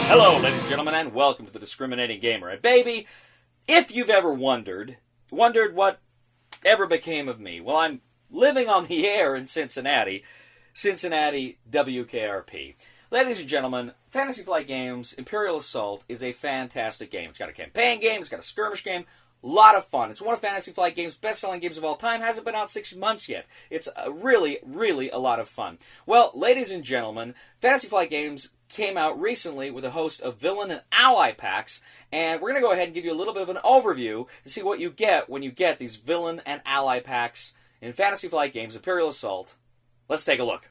Hello, ladies and gentlemen, and welcome to the Discriminating Gamer. And baby, if you've ever wondered what ever became of me, well, I'm living on the air in Cincinnati, WKRP. Ladies and gentlemen, Fantasy Flight Games Imperial Assault is a fantastic game. It's got a campaign game, it's got a skirmish game, a lot of fun. It's one of Fantasy Flight Games' best-selling games of all time. Hasn't been out 6 months yet. It's really, really a lot of fun. Well, ladies and gentlemen, Fantasy Flight Games came out recently with a host of villain and ally packs, and we're going to go ahead and give you a little bit of an overview to see what you get when you get these villain and ally packs in Fantasy Flight Games Imperial Assault. Let's take a look.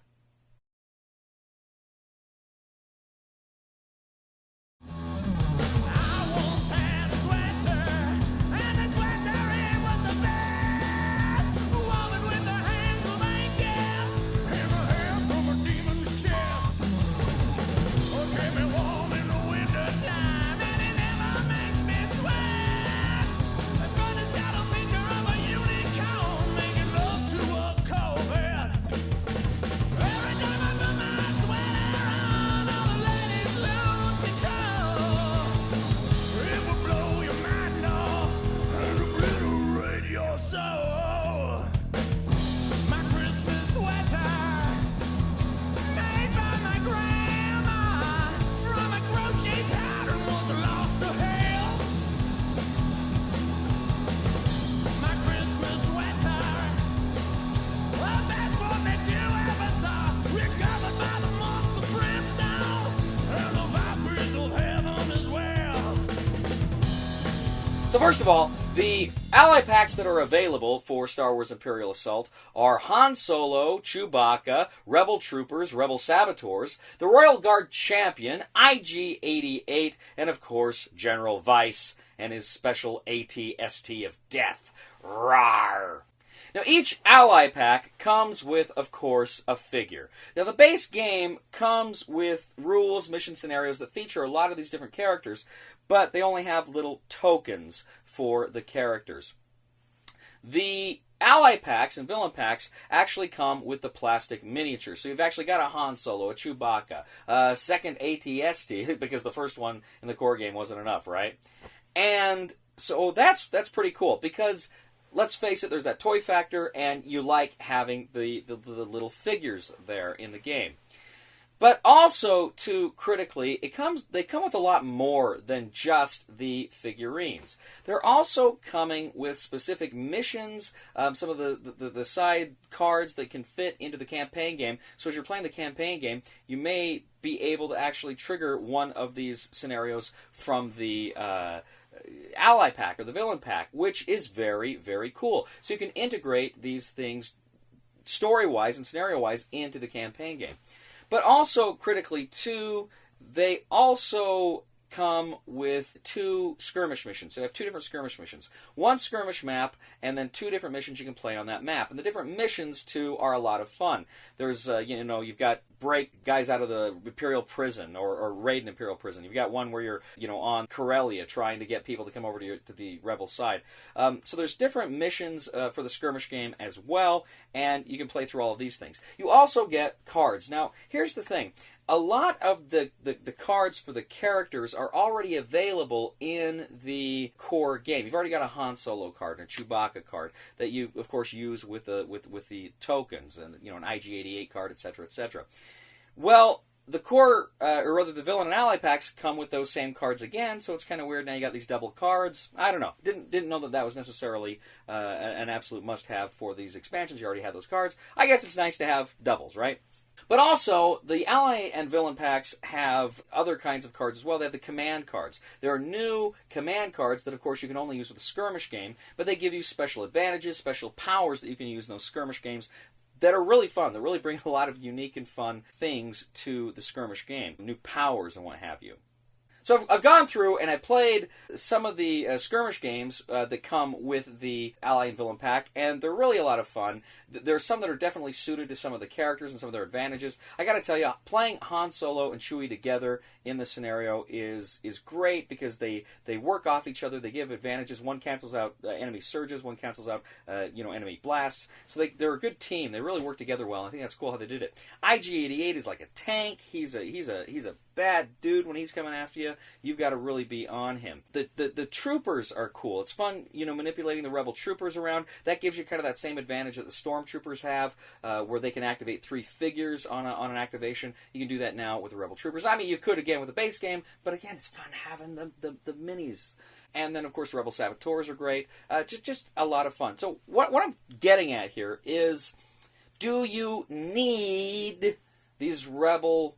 So first of all, the ally packs that are available for Star Wars Imperial Assault are Han Solo, Chewbacca, Rebel Troopers, Rebel Saboteurs, the Royal Guard Champion, IG-88, and of course, General Weiss and his special AT-ST of Death. Rawr! Now, each ally pack comes with, of course, a figure. Now, the base game comes with rules, mission scenarios that feature a lot of these different characters, but they only have little tokens for the characters. The ally packs and villain packs actually come with the plastic miniatures. So you've actually got a Han Solo, a Chewbacca, a second AT-ST, because the first one in the core game wasn't enough, right? And so that's pretty cool, because let's face it, there's that toy factor, and you like having the little figures there in the game. But also, too, critically, they come with a lot more than just the figurines. They're also coming with specific missions, some of the side cards that can fit into the campaign game. So as you're playing the campaign game, you may be able to actually trigger one of these scenarios from the ally pack or the villain pack, which is very, very cool. So you can integrate these things story-wise and scenario-wise into the campaign game. But also, critically, too, they also come with 2 skirmish missions. So you have 2 different skirmish missions. One skirmish map, and then 2 different missions you can play on that map. And the different missions, too, are a lot of fun. There's, you've got break guys out of the Imperial prison, or raid an Imperial prison. You've got one where you're, on Corellia trying to get people to come over to the rebel side. So there's different missions for the skirmish game as well, and you can play through all of these things. You also get cards. Now, here's the thing. A lot of the cards for the characters are already available in the core game. You've already got a Han Solo card and a Chewbacca card that you, of course, use with the tokens and an IG-88 card, etc., etc. Well, the core, or rather the villain and ally packs come with those same cards again, so it's kind of weird. Now you got these double cards. I don't know. Didn't know that was necessarily an absolute must-have for these expansions. You already had those cards. I guess it's nice to have doubles, right? But also, the ally and villain packs have other kinds of cards as well. They have the command cards. There are new command cards that, of course, you can only use with a skirmish game, but they give you special advantages, special powers that you can use in those skirmish games that are really fun. They really bring a lot of unique and fun things to the skirmish game, new powers and what have you. So I've gone through and I played some of the skirmish games that come with the Ally and Villain pack, and they're really a lot of fun. There are some that are definitely suited to some of the characters and some of their advantages. I got to tell you, playing Han Solo and Chewie together in this scenario is great because they work off each other. They give advantages. One cancels out enemy surges. One cancels out enemy blasts. So they're a good team. They really work together well. I think that's cool how they did it. IG-88 is like a tank. He's a bad dude when he's coming after you, you've got to really be on him. The troopers are cool. It's fun, manipulating the rebel troopers around. That gives you kind of that same advantage that the stormtroopers have, where they can activate 3 figures on an activation. You can do that now with the rebel troopers. I mean, you could again with the base game, but again, it's fun having the minis. And then, of course, the rebel saboteurs are great. Just a lot of fun. So what I'm getting at here is, do you need these rebel,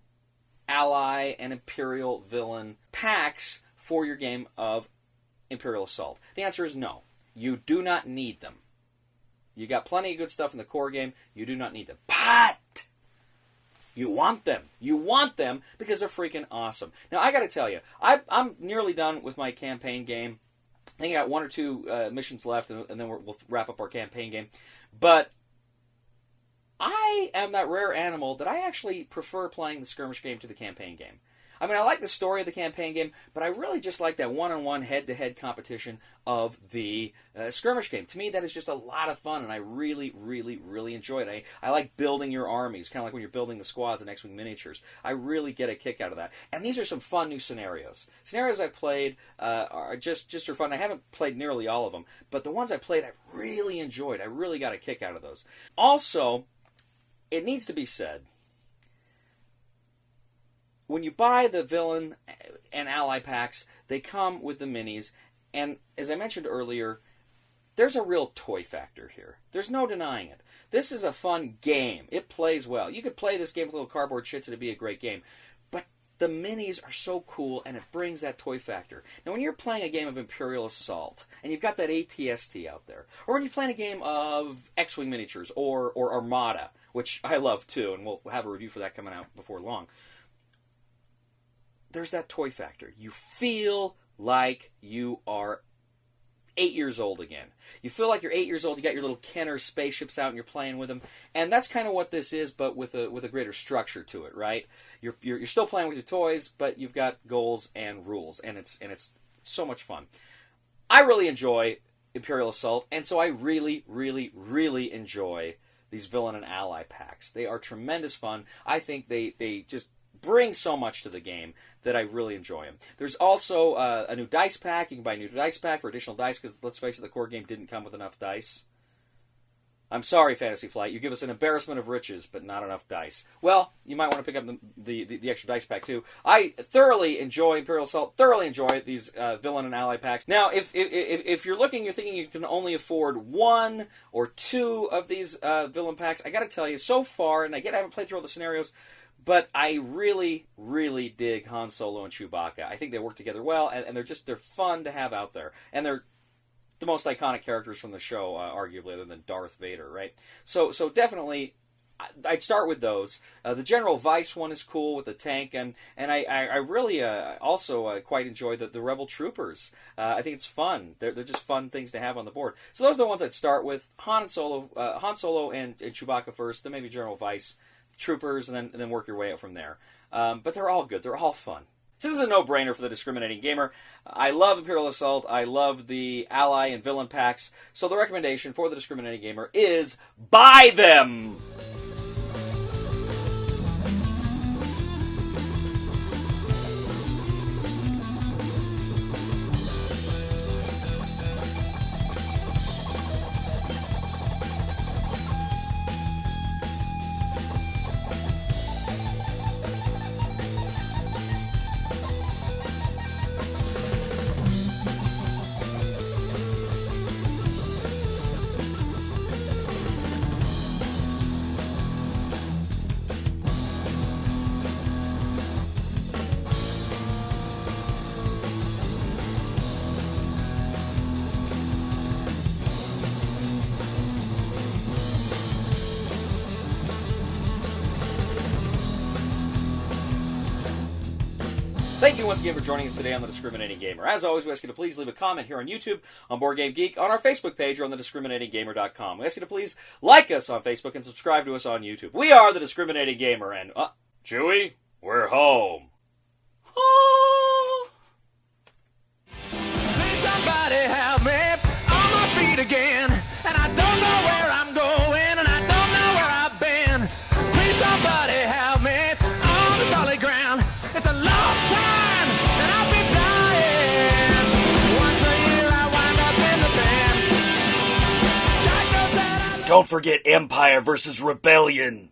ally, and Imperial villain packs for your game of Imperial Assault? The answer is no. You do not need them. You got plenty of good stuff in the core game. You do not need them. But you want them. You want them because they're freaking awesome. Now, I got to tell you, I'm nearly done with my campaign game. I think I got 1 or 2 missions left, and then we'll wrap up our campaign game. But I am that rare animal that I actually prefer playing the skirmish game to the campaign game. I mean, I like the story of the campaign game, but I really just like that one-on-one, head-to-head competition of the skirmish game. To me, that is just a lot of fun, and I really, really, really enjoy it. I like building your armies, kind of like when you're building the squads in X-Wing miniatures. I really get a kick out of that. And these are some fun new scenarios. Scenarios I've played are just for fun. I haven't played nearly all of them, but the ones I played, I really enjoyed. I really got a kick out of those. Also, it needs to be said, when you buy the villain and ally packs, they come with the minis, and as I mentioned earlier, there's a real toy factor here. There's no denying it. This is a fun game. It plays well. You could play this game with little cardboard chits and it'd be a great game. But the minis are so cool, and it brings that toy factor. Now, when you're playing a game of Imperial Assault, and you've got that ATST out there, or when you're playing a game of X-Wing miniatures, or Armada, which I love too, and we'll have a review for that coming out before long, there's that toy factor. You feel like you are 8 years old again. You feel like you're 8 years old, you got your little Kenner spaceships out and you're playing with them. And that's kind of what this is, but with a greater structure to it, right? You're still playing with your toys, but you've got goals and rules, and it's so much fun. I really enjoy Imperial Assault, and so I really, really, really enjoy these villain and ally packs. They are tremendous fun. I think they just bring so much to the game that I really enjoy them. There's also a new dice pack. You can buy a new dice pack for additional dice, because let's face it, the core game didn't come with enough dice. I'm sorry, Fantasy Flight. You give us an embarrassment of riches, but not enough dice. Well, you might want to pick up the extra dice pack, too. I thoroughly enjoy Imperial Assault, thoroughly enjoy these villain and ally packs. Now, if you're looking, you're thinking you can only afford 1 or 2 of these villain packs, I got to tell you, so far, and again, I haven't played through all the scenarios, but I really, really dig Han Solo and Chewbacca. I think they work together well, and they're fun to have out there. And they're the most iconic characters from the show, arguably, other than Darth Vader, right? So definitely, I'd start with those. The General Vice one is cool with the tank, and I really also quite enjoy the Rebel Troopers. I think it's fun. They're just fun things to have on the board. So those are the ones I'd start with. Han Solo and Chewbacca first, then maybe General Vice, Troopers, and then work your way up from there. But they're all good. They're all fun. So this is a no-brainer for the discriminating gamer. I love Imperial Assault. I love the ally and villain packs. So the recommendation for the discriminating gamer is buy them! Thank you once again for joining us today on The Discriminating Gamer. As always, we ask you to please leave a comment here on YouTube, on Board Game Geek, on our Facebook page, or on thediscriminatinggamer.com. We ask you to please like us on Facebook and subscribe to us on YouTube. We are The Discriminating Gamer, and, Chewie, we're home. Please somebody help me on my feet again, and I don't know where I'm going, and I don't know where I've been. Please somebody help me on the solid ground. It's a long Don't forget Empire versus Rebellion.